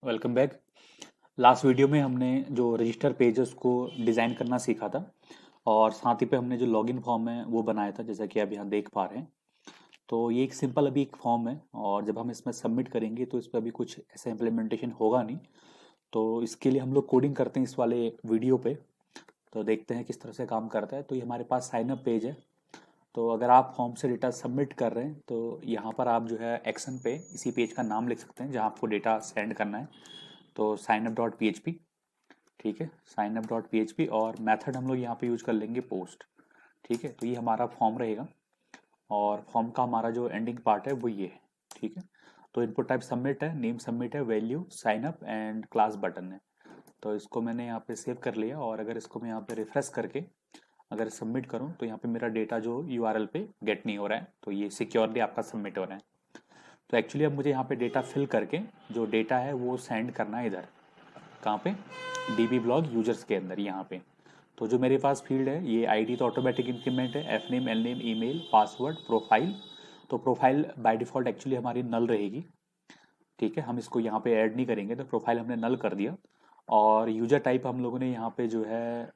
Welcome back. Last video में हमने जो रजिस्टर पेज है उसको डिज़ाइन करना सीखा था और साथ ही पे हमने जो लॉगिन फॉर्म है वो बनाया था, जैसा कि अभी यहाँ देख पा रहे हैं। तो ये एक सिंपल अभी एक फॉर्म है और जब हम इसमें सबमिट करेंगे तो इस पर अभी कुछ ऐसा इम्प्लीमेंटेशन होगा नहीं। तो इसके लिए हम लोग कोडिंग करते हैं इस वाले वीडियो पे। तो देखते हैं किस तरह से काम करता है। तो ये हमारे पास साइन अप पेज है। तो अगर आप फॉर्म से डेटा सबमिट कर रहे हैं तो यहाँ पर आप जो है एक्शन पे इसी पेज का नाम लिख सकते हैं जहाँ आपको डेटा सेंड करना है। तो sign up dot P H P, ठीक है, sign up dot P H P और मेथड हम लोग यहाँ पे यूज कर लेंगे पोस्ट। ठीक है, तो ये हमारा फॉर्म रहेगा और फॉर्म का हमारा जो एंडिंग पार्ट है वो ये है। ठीक है, तो इनपुट टाइप सबमिट है, नेम सबमिट है, value sign up and class button है। तो इसको मैंने यहाँ पे सेव कर लिया और अगर इसको मैं यहाँ पे रिफ्रेश करके अगर सबमिट करूँ तो यहाँ पे मेरा डेटा जो यूआरएल पे गेट नहीं हो रहा है, तो ये सिक्योरली आपका सबमिट हो रहा है। तो एक्चुअली अब मुझे यहाँ पे डेटा फिल करके जो डेटा है वो सेंड करना है इधर, कहाँ पे, डीबी ब्लॉग यूजर्स के अंदर यहाँ पे। तो जो मेरे पास फील्ड है ये आईडी तो ऑटोमेटिक इंक्रीमेंट है, F name, L name, email, password, profile. तो प्रोफाइल बाय डिफ़ॉल्ट एक्चुअली हमारी नल रहेगी। ठीक है, हम इसको यहाँ पे ऐड नहीं करेंगे, तो प्रोफाइल हमने नल कर दिया। और यूजर टाइप हम लोगों ने यहाँ पे जो है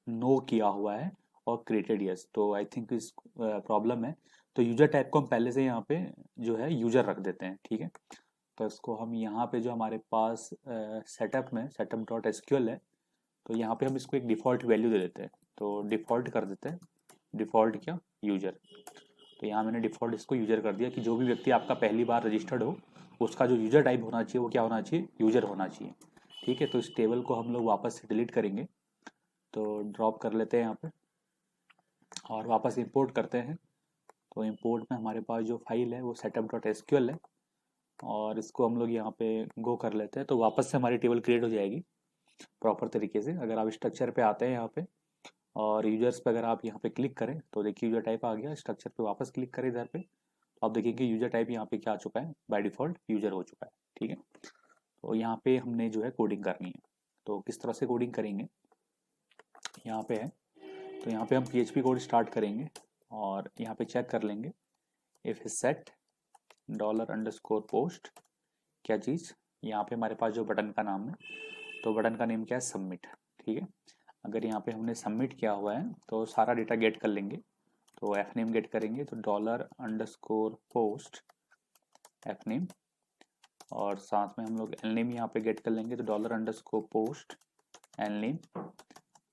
नो किया हुआ है और क्रिएटेड यस। तो आई थिंक इस प्रॉब्लम है। तो यूजर टाइप को हम पहले से यहाँ पे जो है यूजर रख देते हैं। ठीक है, तो इसको हम यहाँ पे जो हमारे पास सेटअप में सेटअप डॉट एसक्यूएल है, तो यहाँ पे हम इसको एक डिफ़ॉल्ट वैल्यू दे देते हैं। तो डिफ़ॉल्ट कर देते हैं, डिफ़ॉल्ट क्या, यूजर। तो यहाँ मैंने डिफ़ॉल्ट इसको यूजर कर दिया कि जो भी व्यक्ति आपका पहली बार रजिस्टर्ड हो उसका जो यूजर टाइप होना चाहिए वो क्या होना चाहिए, यूजर होना चाहिए। ठीक है, तो इस टेबल को हम लोग वापस से डिलीट करेंगे। तो ड्रॉप कर लेते हैं यहाँ पे और वापस इंपोर्ट करते हैं। तो इंपोर्ट में हमारे पास जो फाइल है वो सेटअप डॉट एसक्यूएल है और इसको हम लोग यहाँ पे गो कर लेते हैं। तो वापस से हमारी टेबल क्रिएट हो जाएगी प्रॉपर तरीके से। अगर आप स्ट्रक्चर पे आते हैं यहाँ पे और यूजर्स पे अगर आप यहाँ पे क्लिक करें तो देखिए यूजर टाइप आ गया। स्ट्रक्चर पे वापस क्लिक करें इधर पे तो आप देखेंगे यूजर टाइप यहाँ पे क्या आ चुका है, बाय डिफ़ॉल्ट यूजर हो चुका है। ठीक है, तो यहाँ पे हमने जो है कोडिंग करनी है। तो किस तरह से कोडिंग करेंगे यहाँ पे है। तो यहाँ पे हम PHP कोड स्टार्ट करेंगे और यहाँ पे चेक कर लेंगे if set dollar underscore post, क्या चीज़, यहाँ पे हमारे पास जो बटन का नाम है, तो बटन का नेम क्या है, सबमिट। ठीक है, अगर यहाँ पे हमने सबमिट किया हुआ है तो सारा डेटा गेट कर लेंगे। तो एफ नेम गेट करेंगे तो dollar underscore post F name और साथ में हम लोग एल नेम यहाँ पे गेट कर लेंगे तो dollar underscore post L name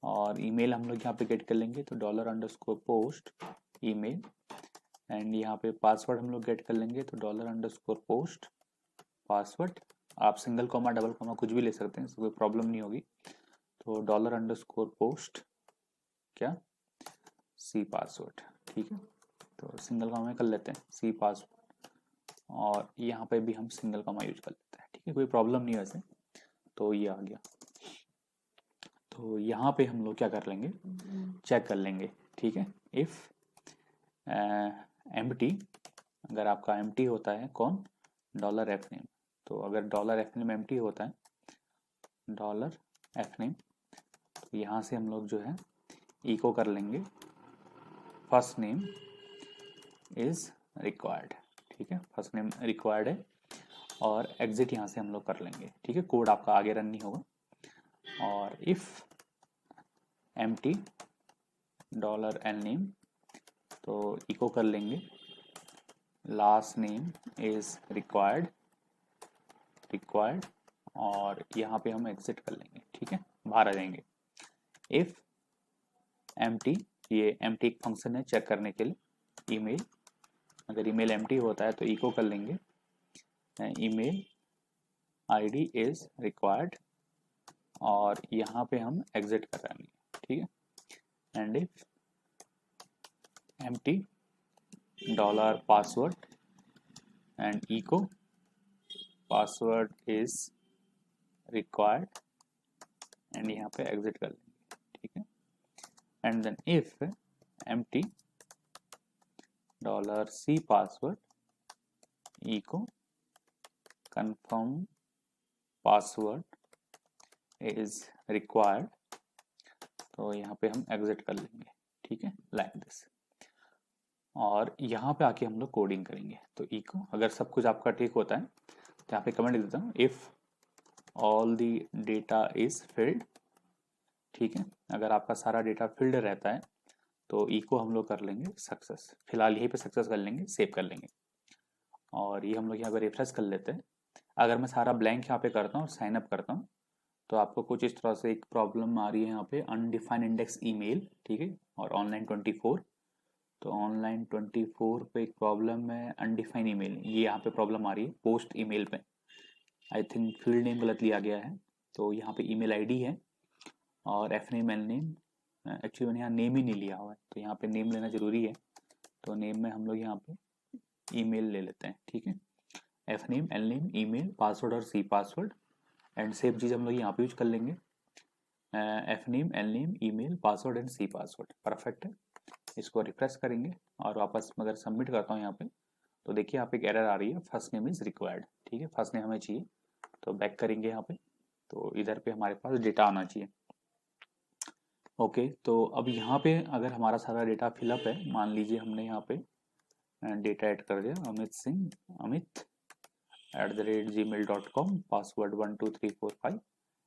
और ईमेल हम लोग यहाँ पे गेट कर लेंगे तो dollar underscore post email and यहाँ पे पासवर्ड हम लोग गेट कर लेंगे तो डॉलर अंडरस्कोर पोस्ट पासवर्ड। आप सिंगल कॉमा डबल कॉमा कुछ भी ले सकते हैं, इससे कोई प्रॉब्लम नहीं होगी। तो डॉलर अंडरस्कोर पोस्ट क्या, सी पासवर्ड। ठीक है, तो सिंगल कॉमा में कर लेते हैं सी पासवर्ड और यहाँ पे भी हम सिंगल कॉमा यूज कर लेते हैं। ठीक है, कोई प्रॉब्लम नहीं है वैसे। तो ये आ गया। तो यहाँ पे हम लोग क्या कर लेंगे, चेक कर लेंगे। ठीक है, इफ़ एम्प्टी, अगर आपका एम्प्टी होता है कौन, डॉलर एफ नेम, तो अगर डॉलर एफ नेम एम्प्टी होता है, डॉलर एफ नेम, तो यहाँ से हम लोग जो है इको कर लेंगे फर्स्ट नेम इज रिक्वायर्ड। ठीक है, फर्स्ट नेम रिक्वायर्ड है और एग्जिट यहाँ से हम लोग कर लेंगे। ठीक है, कोड आपका आगे रन नहीं होगा। और if empty dollar L name, तो इको कर लेंगे last name is required required और यहाँ पे हम एग्जिट कर लेंगे। ठीक है, बाहर आ जाएंगे। इफ एम्प्टी, ये एम्प्टी एक फंक्शन है चेक करने के लिए। ईमेल, अगर ईमेल एम्प्टी होता है तो इको कर लेंगे ईमेल आईडी इज रिक्वायर्ड और यहाँ पे हम एग्जिट कर लेंगे। ठीक है, and if empty dollar password and echo password is required and यहाँ पे एग्जिट कर लेंगे। ठीक है, and then if empty dollar C password echo confirm password is required, तो यहाँ पे हम एग्जिट कर लेंगे। ठीक है, लाइक दिस। और यहाँ पे आके हम लोग कोडिंग करेंगे। तो इको, अगर सब कुछ आपका ठीक होता है तो यहाँ पे कमेंट देता हूँ if all the data is filled, ठीक है। अगर आपका सारा डेटा फिल्ड रहता है तो इको हम लोग कर लेंगे सक्सेस, फिलहाल यहीं पे सक्सेस कर लेंगे, सेव कर लेंगे। और ये हम लोग यहाँ पे रिफ्रेश कर लेते हैं। अगर मैं सारा ब्लैंक यहाँ पे करता हूँ और साइन अप करता हूँ तो आपको कुछ इस तरह से एक प्रॉब्लम आ रही है यहाँ पे, अनडिफाइंड इंडेक्स ईमेल, ठीक है। और ऑनलाइन 24, तो ऑनलाइन 24 पे एक प्रॉब्लम है अनडिफाइंड ईमेल, ये यहाँ पे प्रॉब्लम आ रही है पोस्ट ईमेल पे। आई थिंक फील्ड नेम गलत लिया गया है, तो यहाँ पे ईमेल आईडी है और F name L name, actually मैंने यहाँ नेम ही नहीं लिया हुआ है, तो यहाँ पे नेम लेना जरूरी है। तो नेम में हम लोग यहाँ पे ईमेल ले लेते हैं, ठीक है। F name L name email password और सी पासवर्ड, एंड सेम चीज़ हम लोग यहाँ पे यूज कर लेंगे, F name L name email password and C password, perfect है। इसको रिफ्रेश करेंगे और वापस अगर सबमिट करता हूँ यहाँ पे तो देखिए यहाँ पे एक एरर आ रही है, फर्स्ट नेम इज रिक्वायर्ड, ठीक है। फर्स्ट नेम हमें चाहिए, तो बैक करेंगे यहाँ पे, तो इधर पे हमारे पास डेटा आना चाहिए। ओके, तो अब यहाँ पे अगर हमारा सारा डेटा फिलअप है, मान लीजिए हमने यहाँ पे डेटा ऐड कर दिया, Amit Singh Amit @gmail.com, password 12345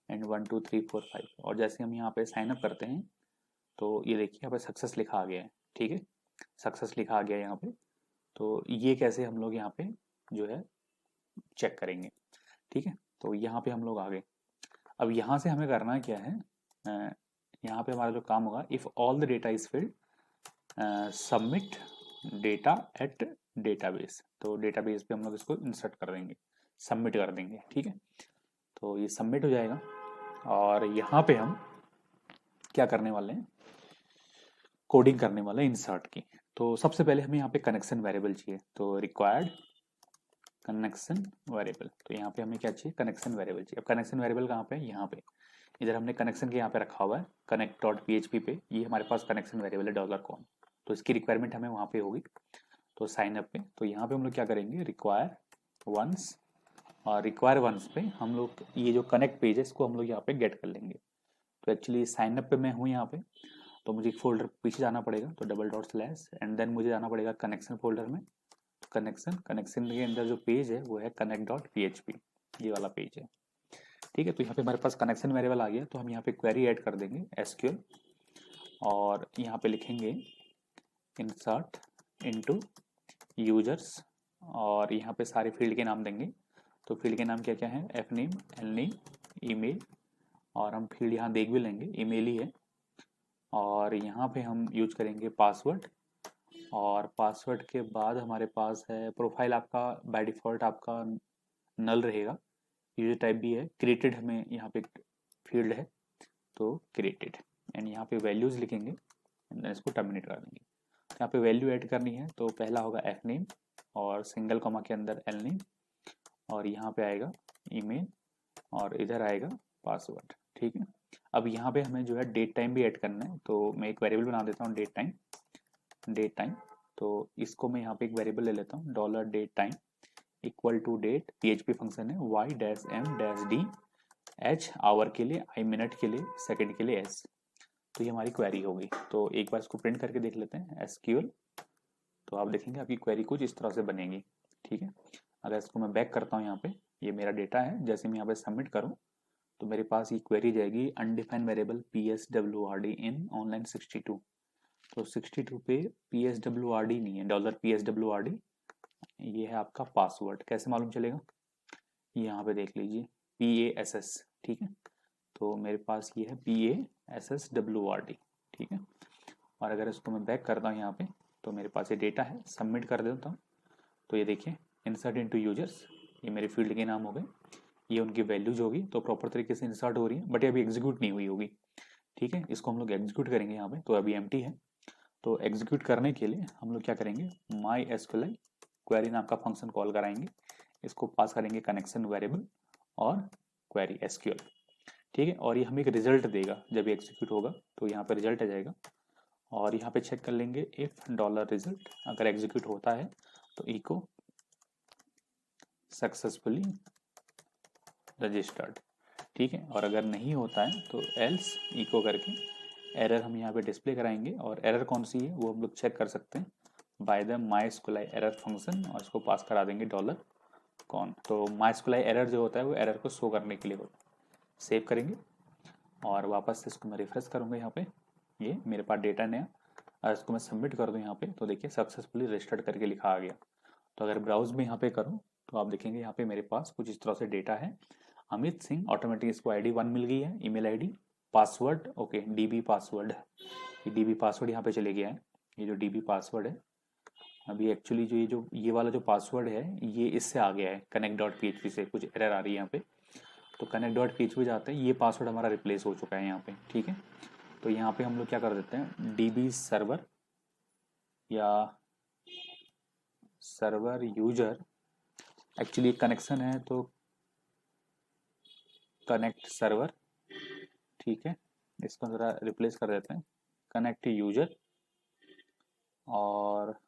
and 12345, और जैसे हम यहाँ पे साइन अप करते हैं तो ये देखिए यहाँ पे सक्सेस लिखा आ गया है, ठीक है। सक्सेस लिखा आ गया है यहाँ पे, तो ये कैसे हम लोग यहाँ पे जो है चेक करेंगे, ठीक है। तो यहाँ पे हम लोग आ गए। अब यहाँ से हमें करना क्या है, यहाँ पे हमारा जो काम होगा, if all the data is filled submit data eight database, तो डेटाबेस पे हम लोग इसको इंसर्ट कर देंगे, सबमिट कर देंगे, ठीक है। तो ये सबमिट हो जाएगा और यहाँ पे हम क्या करने वाले हैं, कोडिंग करने वाले हैं इंसर्ट की। तो सबसे पहले हमें यहाँ पे कनेक्शन वेरिएबल चाहिए, तो रिक्वायर्ड कनेक्शन वेरिएबल, तो यहाँ पे हमें क्या चाहिए, कनेक्शन वेरिएबल चाहिए। अब कनेक्शन वेरिएबल कहाँ पे है, यहाँ पे, इधर हमने कनेक्शन के यहाँ पे रखा हुआ है connect.php पे, ये हमारे पास कनेक्शन वेरिएबल है $कॉन, तो इसकी रिक्वायरमेंट हमें वहाँ पे होगी। तो साइन अप पे, तो यहाँ पे हम लोग क्या करेंगे, रिक्वायर वंस, और रिक्वायर वंस पे हम लोग ये जो कनेक्ट पेज है इसको हम लोग यहाँ पे गेट कर लेंगे। तो एक्चुअली साइन अप पे मैं हूँ यहाँ पे, तो मुझे एक फोल्डर पीछे जाना पड़ेगा, तो $, एंड देन मुझे जाना पड़ेगा कनेक्शन फोल्डर में। कनेक्शन के अंदर जो पेज है वो है connect.php, ये वाला पेज है, ठीक है। तो यहाँ पे हमारे पास कनेक्शन वेरिएबल आ गया, तो हम यहाँ पे क्वेरी ऐड कर देंगे एसक्यूएल, और यहाँ पे लिखेंगे इंसर्ट इनटू यूजर्स, और यहाँ पे सारे फील्ड के नाम देंगे। तो फील्ड के नाम क्या क्या है, F name L name email, और हम फील्ड यहाँ देख भी लेंगे, ईमेल ही है। और यहाँ पे हम यूज करेंगे पासवर्ड, और पासवर्ड के बाद हमारे पास है प्रोफाइल, आपका बाय डिफ़ॉल्ट आपका नल रहेगा, यूजर टाइप भी है, क्रिएटेड हमें यहाँ पे फील्ड है, तो क्रिएटेड, एंड यहाँ पे वैल्यूज लिखेंगे एंड देन इसको टर्मिनेट कर देंगे। यहाँ पे वैल्यू ऐड करनी है, तो पहला होगा एफ नेम और सिंगल कॉमा के अंदर एल नेम, और यहाँ पे आएगा ईमेल, और इधर आएगा पासवर्ड, ठीक है। अब यहाँ पे हमें जो है डेट टाइम भी ऐड करना है, तो मैं एक वेरिएबल बना देता हूँ डेट टाइम, तो इसको मैं यहाँ पे एक वेरिएबल ले लेता हूँ, $DATE equal to date, PHP function है y-m-d, h आवर के लिए, i मिनट के लिए, सेकंड के लिए s। तो ये हमारी क्वेरी होगी, तो एक बार इसको प्रिंट करके देख लेते हैं SQL, तो आप देखेंगे आपकी क्वेरी कुछ इस तरह से बनेगी, ठीक है। अगर इसको मैं बैक करता हूँ यहाँ पे, ये मेरा डेटा है, जैसे मैं यहाँ पे सबमिट करूँ तो मेरे पास ये क्वेरी जाएगी अनडिफाइंड वेरिएबल PSWRD इन ऑनलाइन 62, तो 62 पे PSWRD नहीं है, $PSWRD, ये है आपका पासवर्ड। कैसे मालूम चलेगा, यहाँ पे देख लीजिए PASS, ठीक है। तो मेरे पास ये है PASSWRD, ठीक है। और अगर इसको मैं बैक करता हूँ यहाँ पे, तो मेरे पास ये डेटा है, सबमिट कर देता हूँ, तो ये देखिए इंसर्ट इनटू यूजर्स, ये मेरे फील्ड के नाम हो गए, ये उनकी वैल्यूज होगी, तो प्रॉपर तरीके से इंसर्ट हो रही है, बट ये अभी एग्जीक्यूट नहीं हुई होगी, ठीक है। इसको हम लोग एग्जीक्यूट करेंगे यहाँ पे, तो अभी एम्प्टी है। तो एग्जीक्यूट करने के लिए हम लोग क्या करेंगे, MySQL क्वेरी नाम का फंक्शन कॉल कराएंगे, इसको पास करेंगे कनेक्शन वेरिएबल और क्वेरी SQL, ठीक है। और ये हमें एक रिजल्ट देगा, जब ये एग्जीक्यूट होगा तो यहाँ पे रिजल्ट आ जाएगा, और यहाँ पे चेक कर लेंगे इफ $रिजल्ट, अगर एग्जीक्यूट होता है तो इको सक्सेसफुली रजिस्टर्ड, ठीक है। और अगर नहीं होता है तो एल्स इको करके एरर हम यहाँ पे डिस्प्ले कराएंगे, और एरर कौन सी है वो हम लोग चेक कर सकते हैं by the MySQL error function, और इसको पास करा देंगे $कॉन। तो MySQL एरर जो होता है वो एरर को शो करने के लिए होता है, सेव करेंगे और वापस से इसको मैं रिफ्रेश करूँगा। यहाँ पे ये मेरे पास डेटा नया, और इसको मैं सबमिट कर दूँ यहाँ पे तो देखिए सक्सेसफुली रजिस्टर्ड करके लिखा आ गया। तो अगर ब्राउज में यहाँ पे करूँ तो आप देखेंगे यहाँ पे मेरे पास कुछ इस तरह से डेटा है। अमित सिंह ऑटोमेटिक इसको ID 1 मिल गई है, email ID, password okay DB password, ये DB पासवर्ड यहाँ पे चले गया है। ये जो DB पासवर्ड है अभी एक्चुअली जो ये वाला जो पासवर्ड है ये इससे आ गया है connect.php से, कुछ एरर आ रही है यहाँ पे। तो connect.php जाते हैं, ये पासवर्ड हमारा रिप्लेस हो चुका है यहाँ पे, ठीक है। तो यहाँ पे हम लोग क्या कर देते हैं, DB सर्वर या सर्वर यूजर, एक्चुअली कनेक्शन है तो कनेक्ट सर्वर, ठीक है। इसको ज़रा रिप्लेस कर देते हैं, कनेक्ट यूजर और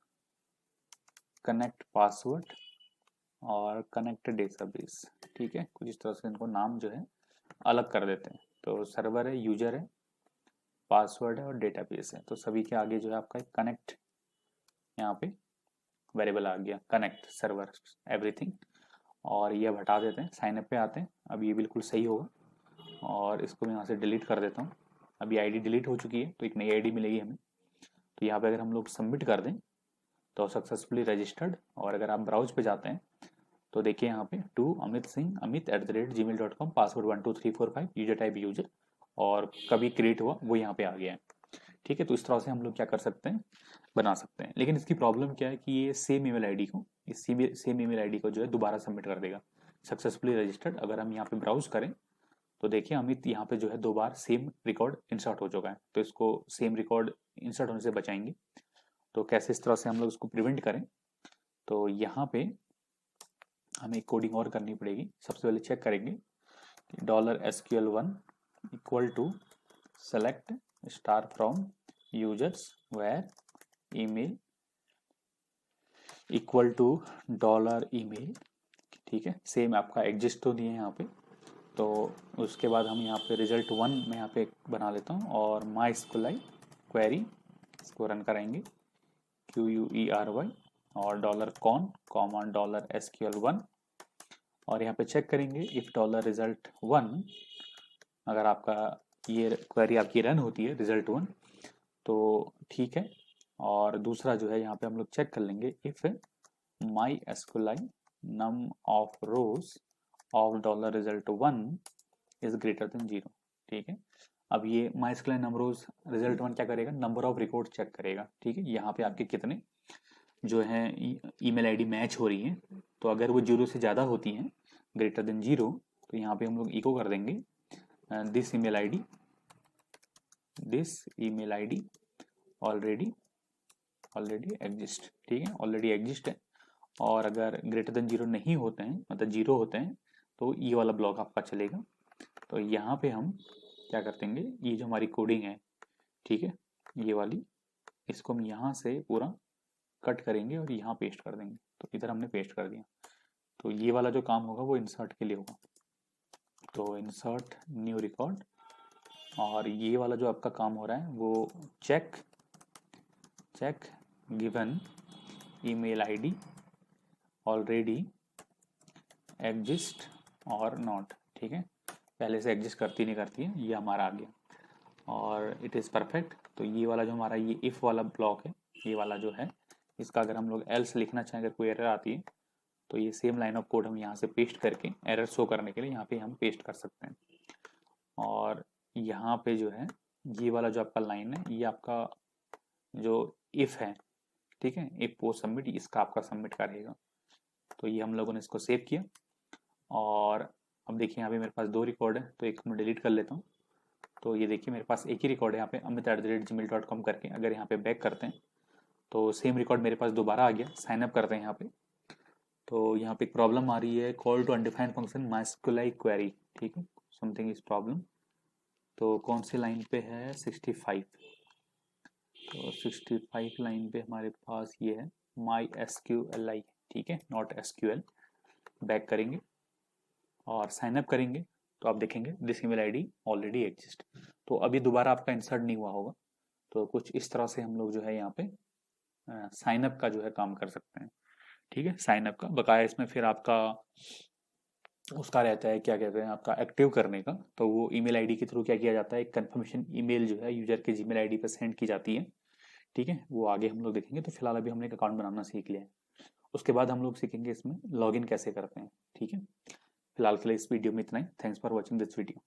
कनेक्ट पासवर्ड और कनेक्ट डेटाबेस, ठीक है। कुछ इस तरह से इनको नाम जो है अलग कर देते हैं। तो सर्वर है, यूजर है, पासवर्ड है और डेटाबेस है। तो सभी के आगे जो है आपका कनेक्ट यहाँ पे वेरिएबल आ गया, कनेक्ट सर्वर एवरीथिंग, और ये हटा देते हैं, साइन अप पे आते हैं। अब ये बिल्कुल सही होगा और इसको मैं यहाँ से डिलीट कर देता हूँ। अभी आईडी डिलीट हो चुकी है तो एक नई आईडी मिलेगी हमें। तो यहाँ पे अगर हम लोग सबमिट कर दें तो सक्सेसफुली रजिस्टर्ड, और अगर आप ब्राउज पे जाते हैं तो देखिए यहाँ पे to Amit Singh amit@gmail.com, password 12345, user type user, और कभी क्रिएट हुआ वो यहाँ पे आ गया है, ठीक है। तो इस तरह से हम लोग क्या कर सकते हैं, बना सकते हैं। लेकिन इसकी प्रॉब्लम क्या है कि ये सेम ईमेल आईडी को, इस सेम ईमेल आईडी को जो है दोबारा सबमिट कर देगा, सक्सेसफुली रजिस्टर्ड। अगर हम यहाँ पे ब्राउज करें तो देखिए अमित यहाँ पे जो है 2 बार सेम रिकॉर्ड इंसर्ट हो चुका है। तो इसको सेम रिकॉर्ड इंसर्ट होने से बचाएंगे। तो कैसे इस तरह से हम लोग इसको प्रिवेंट करें, तो यहाँ पे हमें कोडिंग और करनी पड़ेगी। सबसे पहले चेक करेंगे कि $SQL1 equal to select star from users where email equal to $email, ठीक है। सेम आपका एग्जिस्ट तो नहीं है यहाँ पे। तो उसके बाद हम यहाँ पे result1 में यहाँ पे बना लेता हूँ और MySQLi क्वेरी इसको रन कराएंगे QUERY और $con कॉमा $SQL1, और यहाँ पे चेक करेंगे इफ $result1, अगर आपका ये क्वेरी आपकी रन होती है result1 तो ठीक है। और दूसरा जो है यहाँ पे हम लोग चेक कर लेंगे if MySQLi num of rows of $result1 is greater than 0, ठीक है। अब ये MySQLi num rows result1 क्या करेगा, नंबर ऑफ रिकॉर्ड चेक करेगा, ठीक है। यहाँ पे आपके कितने जो है ईमेल आईडी मैच हो रही है। तो अगर वो 0 से ज़्यादा होती हैं, ग्रेटर देन 0, तो यहाँ पे हम लोग इको कर देंगे this email ID already exist, ठीक है, ऑलरेडी एग्जिस्ट है। और अगर ग्रेटर देन 0 नहीं होते हैं, मतलब 0 होते हैं, तो ये वाला ब्लॉक आपका चलेगा। तो यहाँ पे हम क्या कर देंगे, ये जो हमारी कोडिंग है, ठीक है, ये वाली, इसको हम यहाँ से पूरा कट करेंगे और यहाँ पेस्ट कर देंगे। तो इधर हमने पेस्ट कर दिया। तो ये वाला जो काम होगा वो इंसर्ट के लिए होगा। तो इंसर्ट न्यू रिकॉर्ड, और ये वाला जो आपका काम हो रहा है वो check given email ID already exist और नॉट, ठीक है। पहले से एग्जिस्ट करती नहीं करती है, ये हमारा आ गया और इट इज़ परफेक्ट। तो ये वाला जो हमारा ये इफ़ वाला ब्लॉक है, ये वाला जो है, इसका अगर हम लोग एल्स लिखना चाहें, अगर कोई एरर आती है तो ये सेम लाइन ऑफ कोड हम यहाँ से पेस्ट करके एरर शो करने के लिए यहाँ पे हम पेस्ट कर सकते हैं। और यहाँ पे जो है ये वाला जो आपका लाइन है, ये आपका जो इफ़ है, ठीक है, इफ पोस्ट सबमिट, इसका आपका सबमिट करेगा। तो ये हम लोगों ने इसको सेव किया और अब देखिए यहाँ पे मेरे पास 2 रिकॉर्ड है, तो एक मैं डिलीट कर लेता हूँ। तो ये देखिए मेरे पास एक ही रिकॉर्ड है यहाँ पे amit@gmail.com करके। अगर यहाँ पे बैक करते हैं तो सेम रिकॉर्ड मेरे पास दोबारा आ गया। साइन अप करते हैं यहाँ पे, तो यहाँ पे एक प्रॉब्लम आ रही है, call to undefined function MySQLi query, ठीक है, समथिंग इज प्रॉब्लम। तो कौन सी लाइन पे है, 65। तो 65 लाइन पे हमारे पास ये है MySQLi, ठीक है, नॉट SQL। बैक करेंगे और साइन अप करेंगे तो आप देखेंगे this email ID already exist. तो अभी दोबारा आपका इंसर्ट नहीं हुआ होगा। तो कुछ इस तरह से हम लोग जो है यहाँ पे साइन अप का जो है काम कर सकते हैं, ठीक है। साइन अप का बकाया इसमें फिर आपका उसका रहता है क्या कहते हैं आपका एक्टिव करने का। तो वो ईमेल आईडी के थ्रू क्या किया जाता है, एक कंफर्मेशन ईमेल जो है यूजर के जीमेल आईडी पर सेंड की जाती है। ठीक है, वो आगे हम लोग देखेंगे। तो फिलहाल अभी हमने एक अकाउंट बनाना सीख लिया है। उसके बाद हम लोग सीखेंगे इसमें लॉगिन कैसे करते हैं। ठीक है, फिलहाल के लिए इस वीडियो में इतना ही। Thanks for watching this video.